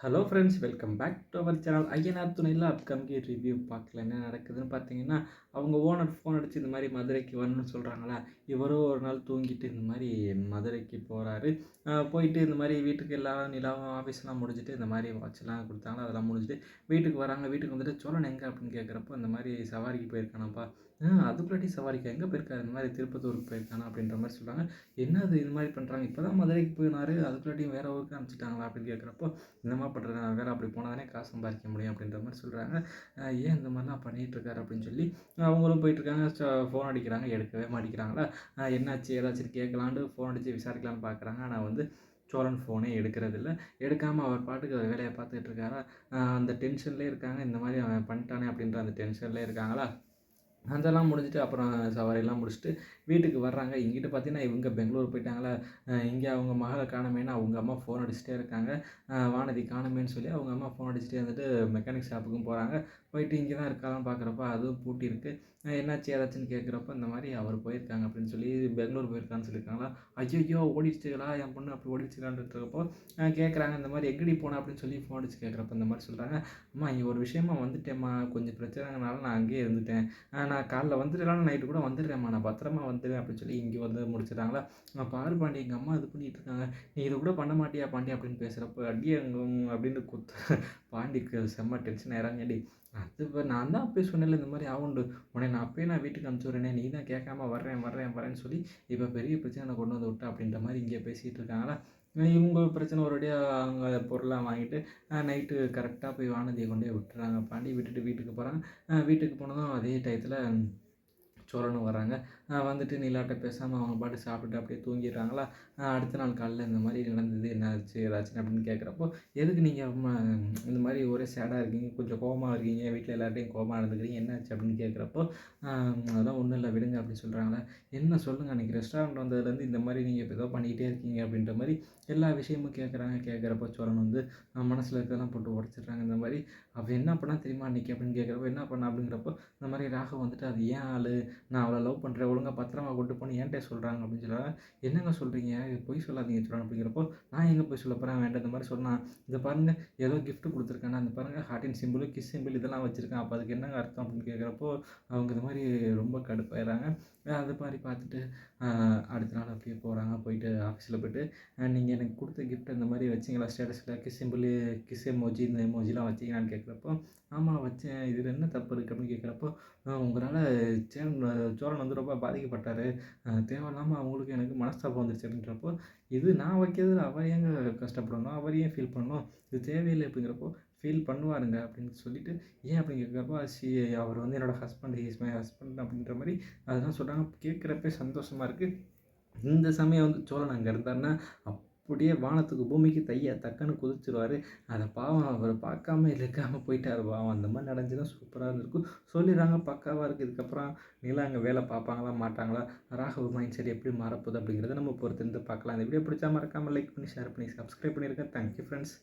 Hello friends, welcome back to our channel. Ayyanar துணையில் upcoming review பார்க்கல. என்ன நடக்குதுன்னு பார்த்தீங்கன்னா, அவங்க ஓனர் ஃபோன் அடித்து இந்த மாதிரி மதுரைக்கு வரணும்னு சொல்கிறாங்களா. இவரும் ஒரு நாள் தூங்கிட்டு இந்த மாதிரி மதுரைக்கு போகிறாரு. போயிட்டு இந்த மாதிரி வீட்டுக்கு எல்லாம் நிலாவும் ஆஃபீஸ்லாம் முடிஞ்சுட்டு இந்த மாதிரி வாட்ச்லாம் கொடுத்தாங்களா, அதெல்லாம் முடிஞ்சுட்டு வீட்டுக்கு வராங்க. வீட்டுக்கு வந்துட்டு சோழன் எங்கே அப்படின்னு கேட்குறப்போ, இந்த மாதிரி சவாரிக்கு போயிருக்கானாப்பா. அதுக்குள்ளாட்டி சவாரிக்கா எங்கே போயிருக்காரு, இந்த மாதிரி திருப்பத்தூருக்கு போயிருக்கானா அப்படின்ற மாதிரி சொல்கிறாங்க. என்னது இது மாதிரி பண்ணுறாங்க, இப்போ தான் மதுரைக்கு போயினாரு, அதுக்குள்ளாட்டியும் வேறு ஊருக்கு அனுப்பிச்சிட்டாங்களா அப்படின்னு கேட்குறப்போ, இந்த மாதிரி பண்ணுறது வேலை, அப்படி போனால் தானே காசு சம்பாதிக்க முடியும் அப்படின்ற மாதிரி சொல்கிறாங்க. ஏன் இந்த மாதிரிலாம் பண்ணிகிட்ருக்காரு அப்படின்னு சொல்லி அவங்களும் போயிட்டுருக்காங்க. ஃபோன் அடிக்கிறாங்க, எடுக்கவே மாட்டேங்கிறாங்களா. என்னாச்சு ஏதாச்சும் கேட்கலான்ட்டு ஃபோன் அடித்து விசாரிக்கலான்னு பார்க்குறாங்க. ஆனால் வந்து சோழன் ஃபோனே எடுக்கிறதில்ல. எடுக்காமல் அவர் பாட்டுக்கு அவர் வேலையை பார்த்துட்டு இருக்காரா. அந்த டென்ஷன்லேயே இருக்காங்க. இந்த மாதிரி அவன் பண்ணிட்டானே அப்படின்ற அந்த டென்ஷன்லேயே இருக்காங்களா. அதெல்லாம் முடிஞ்சுட்டு அப்புறம் சவாரியெல்லாம் முடிச்சுட்டு வீட்டுக்கு வர்றாங்க. இங்கிட்டு பார்த்தீங்கன்னா, இவங்க பெங்களூர் போயிட்டாங்களா. இங்கே அவங்க மகள காணோமேன்னு அவங்க அம்மா ஃபோன் அடிச்சுட்டே இருக்காங்க. வானதி காணோமேன்னு சொல்லி அவங்க அம்மா ஃபோன் அடிச்சுட்டே இருந்துட்டு மெக்கானிக் ஷாப்புக்கும் போகிறாங்க. போயிட்டு இங்கே தான் இருக்காளான்னு பார்க்குறப்ப அதுவும் பூட்டியிருக்கு. என்னாச்சு ஏதாச்சுன்னு கேட்குறப்ப இந்த மாதிரி அவர் போயிருக்காங்க அப்படின்னு சொல்லி பெங்களூர் போயிருக்கான்னு சொல்லியிருக்காங்களா. ஐயையோ ஓடிடுச்சுங்களா என் பொண்ணு, அப்படி ஓடிடுச்சுக்கலான்றப்போ கேட்குறாங்க. இந்த மாதிரி எங்கடி போனேன் அப்படின்னு சொல்லி ஃபோன் அடிச்சு கேட்குறப்ப இந்த மாதிரி சொல்கிறாங்க. அம்மா இங்கே ஒரு விஷயமா வந்துட்டேம்மா, கொஞ்சம் பிரச்சனைனால நான் அங்கேயே இருந்துட்டேன். நான் காலைல வந்துடுறேன், நைட்டு கூட வந்துடுறேம்மா, நான் பத்திரமா வந்துடுவேன் அப்படின்னு சொல்லி இங்கே வந்து முடிச்சிட்டாங்களா. நான் பாரு பாண்டி, எங்கள் அம்மா இது பண்ணிகிட்டு இருக்காங்க, நீ இதை கூட பண்ண மாட்டியா பாண்டி அப்படின்னு பேசுகிறப்ப அடியே அங்கே அப்படின்னு பாண்டிக்கு செம்ம டென்ஷன் ஆயிடுறாங்க. அடி அது இப்போ நான் தான் அப்பயே சொன்னேன்ல இந்த மாதிரி ஆகுண்டு, உடனே நான் அப்பயே நான் வீட்டுக்கு அனுப்பிச்சி விட்றேனே, நீ தான் கேட்காம வர்றேன் வர்றேன் வரேன்னு சொல்லி இப்போ பெரிய பிரச்சனை கொண்டு வந்து விட்டா அப்படின்ற மாதிரி இங்கே பேசிகிட்டு இருக்காங்களா. இவங்க பிரச்சனை ஒரேடியாக அவங்க பொருளாக வாங்கிட்டு நைட்டு கரெக்டாக போய் வானதியை கொண்டு போய் விட்டுறாங்க. பாண்டி விட்டுட்டு வீட்டுக்கு போகிறாங்க. வீட்டுக்கு போனதும் அதே டயத்தில் சோழனும் வராங்க. வந்துட்டு நிலாட்ட பேசாமல் அவங்க பாட்டு சாப்பிட்டுட்டு அப்படியே தூங்கிடுறாங்களா. அடுத்த நாள் காலைல இந்த மாதிரி நடந்தது, என்ன ஆச்சு ஏதாச்சுன்னு அப்படின்னு கேட்குறப்போ, எதுக்கு நீங்கள் இந்த மாதிரி ஒரே சேடாக இருக்கீங்க, கொஞ்சம் கோவமாக இருக்கீங்க, வீட்டில் எல்லார்ட்டையும் கோவமாக நடந்துக்கிறீங்க, என்ன ஆச்சு அப்படின்னு கேட்குறப்போ, அதெல்லாம் ஒன்றும் இல்லை விடுங்க அப்படின்னு சொல்கிறாங்களா. என்ன சொல்லுங்கள், அன்றைக்கி ரெஸ்டாரண்ட் வந்ததுலேருந்து இந்த மாதிரி நீங்கள் இப்போ ஏதோ பண்ணிக்கிட்டே இருக்கீங்க அப்படின்ற மாதிரி எல்லா விஷயமும் கேட்குறாங்க. கேட்குறப்போ சோழன் வந்து மனசில் இருக்கிறதெல்லாம் போட்டு உடச்சிடுறாங்க. இந்த மாதிரி அவள் என்ன பண்ணா தெரியுமா அன்றைக்கி அப்படின்னு கேட்குறப்போ, என்ன பண்ணா அப்படிங்கிறப்போ, இந்த மாதிரி ராகவ் வந்துட்டு அது ஏன் ஆள், நான் அவளை லவ் பண்ணுறேன், ஒழுங்கா பத்திரமா கொண்டு போன்னு என்கிட்ட சொல்கிறாங்க அப்படின்னு சொல்கிறாங்க. என்னங்க சொல்கிறீங்க, பொய் சொல்லாதீங்க சொல்கிறாங்க அப்படிங்கிறப்போ, நான் எங்கே போய் சொல்ல போகிறேன், வேண்டாம் இந்த மாதிரி சொன்னான், இதை பாருங்கள் ஏதோ கிஃப்ட் கொடுத்துருக்கேன், அந்த பாருங்கள் ஹார்ட்டின் சிம்பிள், கிஸ் சிம்பிள் இதெல்லாம் வச்சுருக்கேன், அப்போ அதுக்கு என்னங்க அர்த்தம் அப்படின்னு கேட்குறப்போ, அவங்க இந்த மாதிரி ரொம்ப கடுப்பாயிடுறாங்க. அது மாதிரி பார்த்துட்டு அடுத்த நாள் அப்படியே போகிறாங்க. போயிட்டு ஆஃபீஸில் போய்ட்டு, நீங்கள் எனக்கு கொடுத்த கிஃப்ட் இந்த மாதிரி வச்சிங்களா ஸ்டேட்டஸில், கிஸ் சிம்பிள், கிஸ் எமோஜி, இந்த எமோஜிலாம் வச்சிங்களான்னு கேட்குறப்போ, ஆமாம் வச்சேன், இதில் என்ன தப்பு இருக்குது அப்படின்னு கேட்குறப்போ, உங்களால் சோழன் வந்து ரொம்ப பாதிக்கப்பட்டார், தேவையில்லாமல் அவங்களுக்கு எனக்கு மனஸ்தாபம் வந்துருச்சு அப்படின்றப்போ, இது நான் வைக்கிறதுல அவர் ஏங்க கஷ்டப்படணும், அவர் ஏன் ஃபீல் பண்ணணும், இது தேவையில்லை அப்படிங்கிறப்போ, ஃபீல் பண்ணுவாருங்க அப்படின்னு சொல்லிட்டு, ஏன் அப்படின்னு கேட்குறப்போ, அவர் வந்து என்னோடய husband, he is my husband அப்படின்ற மாதிரி அதெல்லாம் சொல்கிறாங்க. கேட்குறப்பே சந்தோஷமாக இருக்குது. இந்த சமயம் வந்து சோழன் அங்கே இருந்தாருன்னா அப்படியே வானத்துக்கு பூமிக்கு தக்கன்னு குதிச்சிருவார். அதை பாவம் அவர் பார்க்காம இருக்காமல் போயிட்டார் பாவம். அந்த மாதிரி நடந்துச்சுன்னா சூப்பராக இருந்திருக்கும். சொல்லிடுறாங்க பக்காவாக இருக்குது. இதுக்கப்புறம் நிலா அங்கே வேலை பார்ப்பாங்களா மாட்டாங்களா, ராகவ் மைண்ட் செட் எப்படி மாறப்போகுது அப்படிங்கிறத நம்ம பொறுத்திருந்து பார்க்கலாம். இந்த வீடியோ பிடிச்சா மறக்காமல் லைக் பண்ணி ஷேர் பண்ணி சப்ஸ்கிரைப் பண்ணியிருக்கேன். Thank you friends.